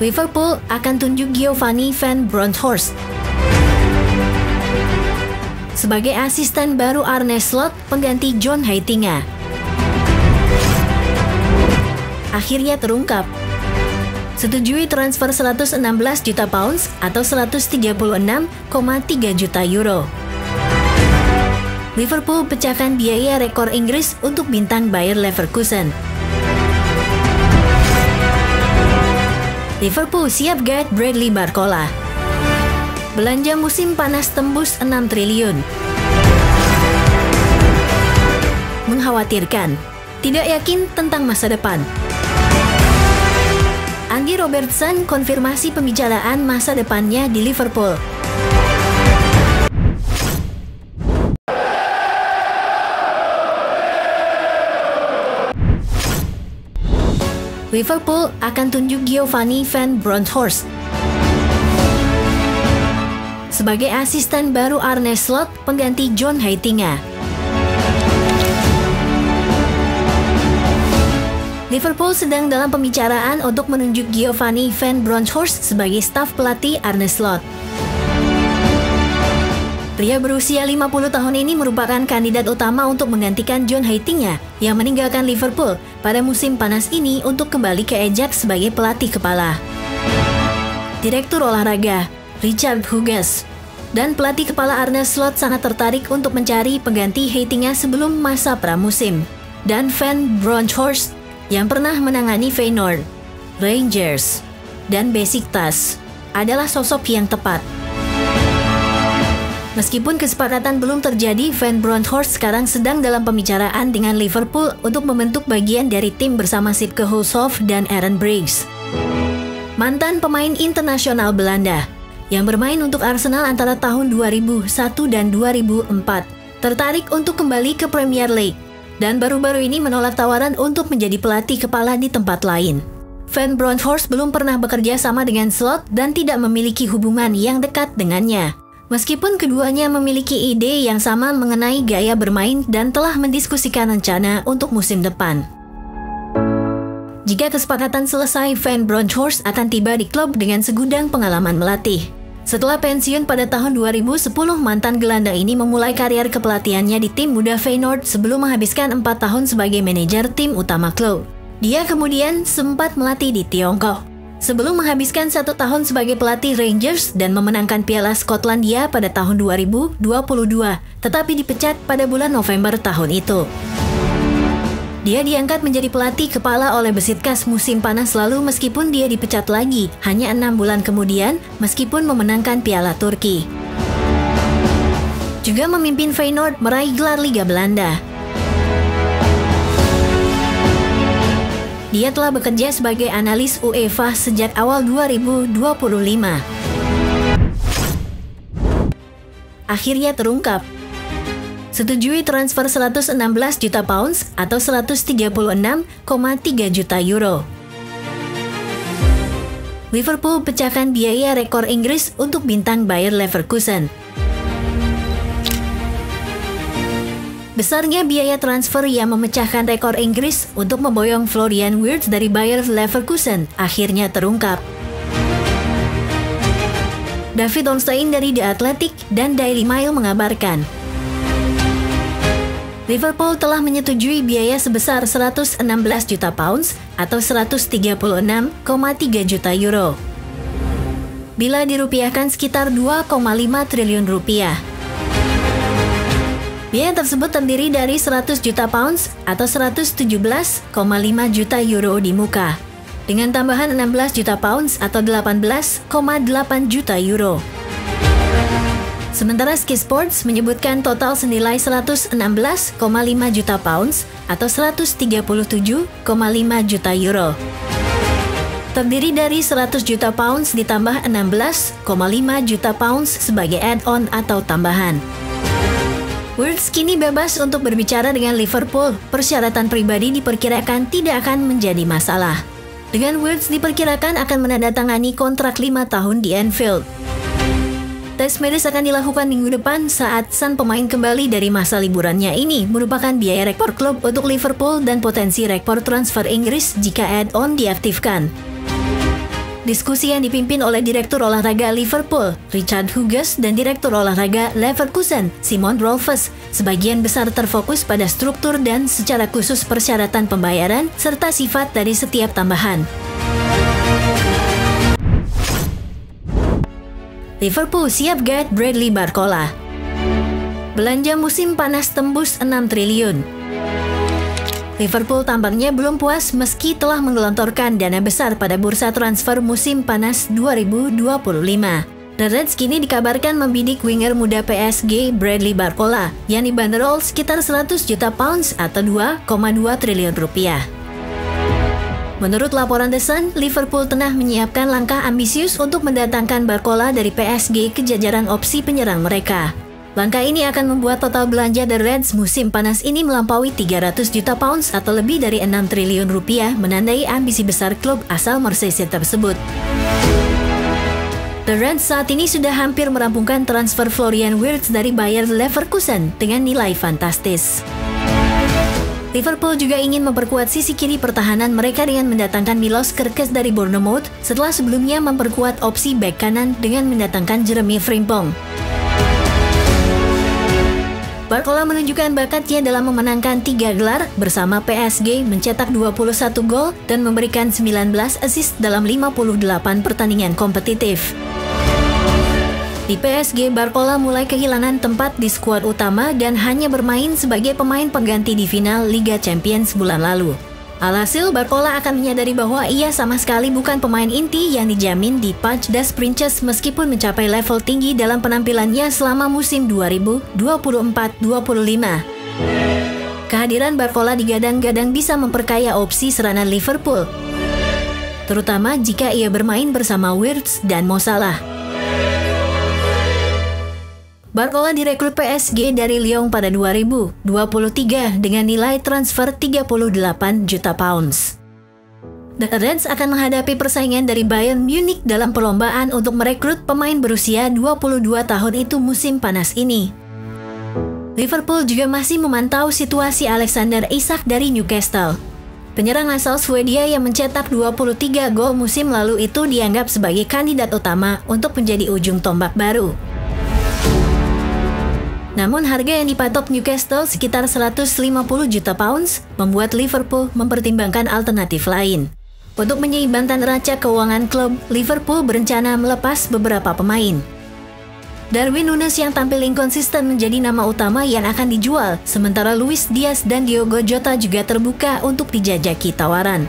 Liverpool akan tunjuk Giovanni van Bronckhorst sebagai asisten baru Arne Slot pengganti John Heitinga. Akhirnya terungkap. Setujui transfer 116 juta pounds atau 136,3 juta euro. Liverpool pecahkan biaya rekor Inggris untuk bintang Bayer Leverkusen. Liverpool siap guide Bradley Barcola. Belanja musim panas tembus 6 triliun. Mengkhawatirkan, tidak yakin tentang masa depan. Andy Robertson konfirmasi pembicaraan masa depannya di Liverpool. Liverpool akan tunjuk Giovanni van Bronckhorst sebagai asisten baru Arne Slot pengganti John Heitinga. Liverpool sedang dalam pembicaraan untuk menunjuk Giovanni van Bronckhorst sebagai staf pelatih Arne Slot. Pria berusia 50 tahun ini merupakan kandidat utama untuk menggantikan John Heitinga yang meninggalkan Liverpool pada musim panas ini untuk kembali ke Ajax sebagai pelatih kepala. Direktur olahraga Richard Hughes dan pelatih kepala Arne Slot sangat tertarik untuk mencari pengganti Heitinga sebelum masa pramusim. Dan Van Bronckhorst yang pernah menangani Feyenoord, Rangers, dan Besiktas adalah sosok yang tepat. Meskipun kesepakatan belum terjadi, Van Bronckhorst sekarang sedang dalam pembicaraan dengan Liverpool untuk membentuk bagian dari tim bersama Sipke Hulshoff dan Aaron Briggs. Mantan pemain internasional Belanda yang bermain untuk Arsenal antara tahun 2001 dan 2004, tertarik untuk kembali ke Premier League dan baru-baru ini menolak tawaran untuk menjadi pelatih kepala di tempat lain. Van Bronckhorst belum pernah bekerja sama dengan Slot dan tidak memiliki hubungan yang dekat dengannya. Meskipun keduanya memiliki ide yang sama mengenai gaya bermain dan telah mendiskusikan rencana untuk musim depan. Jika kesepakatan selesai, Van Bronckhorst akan tiba di klub dengan segudang pengalaman melatih. Setelah pensiun pada tahun 2010, mantan gelandang ini memulai karier kepelatihannya di tim muda Feyenoord sebelum menghabiskan 4 tahun sebagai manajer tim utama klub. Dia kemudian sempat melatih di Tiongkok sebelum menghabiskan 1 tahun sebagai pelatih Rangers dan memenangkan Piala Skotlandia pada tahun 2022, tetapi dipecat pada bulan November tahun itu. Dia diangkat menjadi pelatih kepala oleh Besiktas musim panas lalu meskipun dia dipecat lagi hanya 6 bulan kemudian meskipun memenangkan Piala Turki. Juga memimpin Feyenoord meraih gelar Liga Belanda. Dia telah bekerja sebagai analis UEFA sejak awal 2025. Akhirnya terungkap. Setujui transfer 116 juta pounds atau 136,3 juta euro. Liverpool pecahkan biaya rekor Inggris untuk bintang Bayer Leverkusen. Besarnya biaya transfer yang memecahkan rekor Inggris untuk memboyong Florian Wirtz dari Bayer Leverkusen akhirnya terungkap. David Ornstein dari The Athletic dan Daily Mail mengabarkan, Liverpool telah menyetujui biaya sebesar 116 juta pounds atau 136,3 juta euro. Bila dirupiahkan sekitar 2,5 triliun rupiah. Biaya tersebut terdiri dari 100 juta pounds atau 117,5 juta euro di muka, dengan tambahan 16 juta pounds atau 18,8 juta euro. Sementara Sky Sports menyebutkan total senilai 116,5 juta pounds atau 137,5 juta euro. Terdiri dari 100 juta pounds ditambah 16,5 juta pounds sebagai add-on atau tambahan. Wirtz kini bebas untuk berbicara dengan Liverpool. Persyaratan pribadi diperkirakan tidak akan menjadi masalah. Dengan Wirtz diperkirakan akan menandatangani kontrak 5 tahun di Anfield. Tes medis akan dilakukan minggu depan saat sang pemain kembali dari masa liburannya. Ini merupakan biaya rekor klub untuk Liverpool dan potensi rekor transfer Inggris jika add-on diaktifkan. diskusi yang dipimpin oleh Direktur Olahraga Liverpool, Richard Hughes, dan Direktur Olahraga Leverkusen, Simon Rolfes, sebagian besar terfokus pada struktur dan secara khusus persyaratan pembayaran serta sifat dari setiap tambahan. Liverpool siap guide Bradley Barcola. Belanja musim panas tembus 6 triliun. Liverpool tampaknya belum puas meski telah menggelontorkan dana besar pada bursa transfer musim panas 2025. The Reds kini dikabarkan membidik winger muda PSG Bradley Barcola yang dibanderol sekitar 100 juta pounds atau 2,2 triliun rupiah. Menurut laporan The Sun, Liverpool tengah menyiapkan langkah ambisius untuk mendatangkan Barcola dari PSG ke jajaran opsi penyerang mereka. Langkah ini akan membuat total belanja The Reds musim panas ini melampaui 300 juta pounds atau lebih dari 6 triliun rupiah, menandai ambisi besar klub asal Merseyside tersebut. The Reds saat ini sudah hampir merampungkan transfer Florian Wirtz dari Bayer Leverkusen dengan nilai fantastis. Liverpool juga ingin memperkuat sisi kiri pertahanan mereka dengan mendatangkan Milos Kerkez dari Bournemouth setelah sebelumnya memperkuat opsi bek kanan dengan mendatangkan Jeremy Frimpong. Barcola menunjukkan bakatnya dalam memenangkan 3 gelar bersama PSG, mencetak 21 gol dan memberikan 19 assist dalam 58 pertandingan kompetitif. Di PSG, Barcola mulai kehilangan tempat di skuad utama dan hanya bermain sebagai pemain pengganti di final Liga Champions bulan lalu. Alhasil, Barcola akan menyadari bahwa ia sama sekali bukan pemain inti yang dijamin di Parc des Princes meskipun mencapai level tinggi dalam penampilannya selama musim 2024-25. Kehadiran Barcola digadang-gadang bisa memperkaya opsi serangan Liverpool, terutama jika ia bermain bersama Wirtz dan Mo Salah. Barcola direkrut PSG dari Lyon pada 2023 dengan nilai transfer 38 juta pounds. The Reds akan menghadapi persaingan dari Bayern Munich dalam perlombaan untuk merekrut pemain berusia 22 tahun itu musim panas ini. Liverpool juga masih memantau situasi Alexander Isak dari Newcastle. Penyerang asal Swedia yang mencetak 23 gol musim lalu itu dianggap sebagai kandidat utama untuk menjadi ujung tombak baru. Namun harga yang dipatok Newcastle sekitar 150 juta pounds membuat Liverpool mempertimbangkan alternatif lain. Untuk menyeimbangkan neraca keuangan klub, Liverpool berencana melepas beberapa pemain. Darwin Núñez yang tampil inkonsisten menjadi nama utama yang akan dijual, sementara Luis Diaz dan Diogo Jota juga terbuka untuk dijajaki tawaran.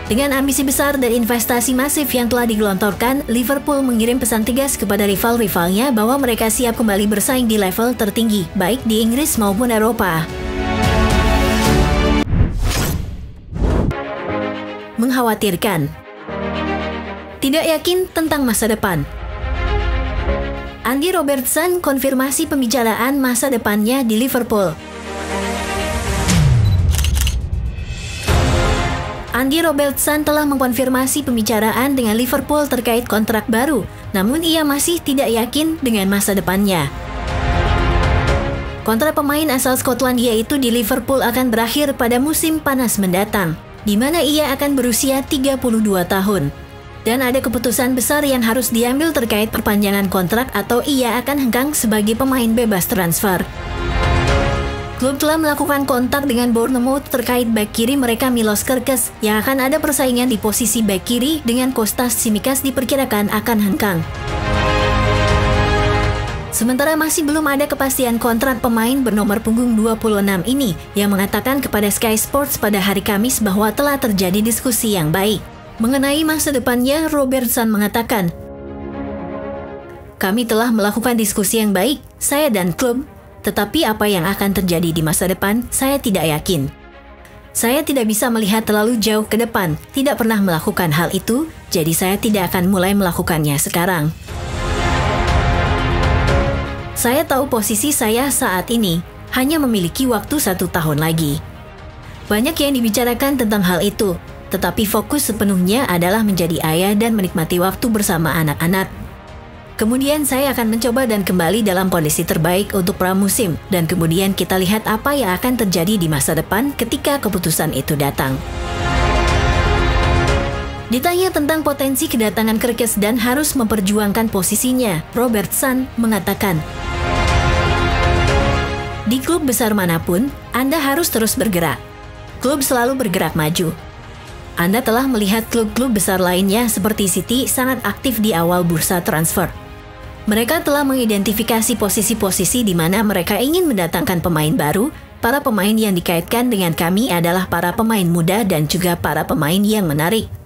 Dengan ambisi besar dan investasi masif yang telah digelontorkan, Liverpool mengirim pesan tegas kepada rival-rivalnya bahwa mereka siap kembali bersaing di level tertinggi, baik di Inggris maupun Eropa. Mengkhawatirkan. Tidak yakin tentang masa depan. Andy Robertson konfirmasi pembicaraan masa depannya di Liverpool. Andy Robertson telah mengkonfirmasi pembicaraan dengan Liverpool terkait kontrak baru, namun ia masih tidak yakin dengan masa depannya. Kontrak pemain asal Skotlandia itu di Liverpool akan berakhir pada musim panas mendatang, di mana ia akan berusia 32 tahun. Dan ada keputusan besar yang harus diambil terkait perpanjangan kontrak atau ia akan hengkang sebagai pemain bebas transfer. Klub telah melakukan kontak dengan Bournemouth terkait bek kiri mereka Milos Kerkez yang akan ada persaingan di posisi bek kiri dengan Kostas Tsimikas diperkirakan akan hengkang. Sementara masih belum ada kepastian kontrak pemain bernomor punggung 26 ini yang mengatakan kepada Sky Sports pada hari Kamis bahwa telah terjadi diskusi yang baik. Mengenai masa depannya, Robertson mengatakan, "Kami telah melakukan diskusi yang baik, saya dan klub. Tetapi apa yang akan terjadi di masa depan, saya tidak yakin. Saya tidak bisa melihat terlalu jauh ke depan, tidak pernah melakukan hal itu, jadi saya tidak akan mulai melakukannya sekarang. Saya tahu posisi saya saat ini, hanya memiliki waktu 1 tahun lagi." Banyak yang dibicarakan tentang hal itu, tetapi fokus sepenuhnya adalah menjadi ayah dan menikmati waktu bersama anak-anak. Kemudian saya akan mencoba dan kembali dalam kondisi terbaik untuk pramusim, dan kemudian kita lihat apa yang akan terjadi di masa depan ketika keputusan itu datang. Ditanya tentang potensi kedatangan Kerkez dan harus memperjuangkan posisinya, Robertson mengatakan, "Di klub besar manapun, Anda harus terus bergerak. Klub selalu bergerak maju. Anda telah melihat klub-klub besar lainnya seperti City sangat aktif di awal bursa transfer. Mereka telah mengidentifikasi posisi-posisi di mana mereka ingin mendatangkan pemain baru. Para pemain yang dikaitkan dengan kami adalah para pemain muda dan juga para pemain yang menarik.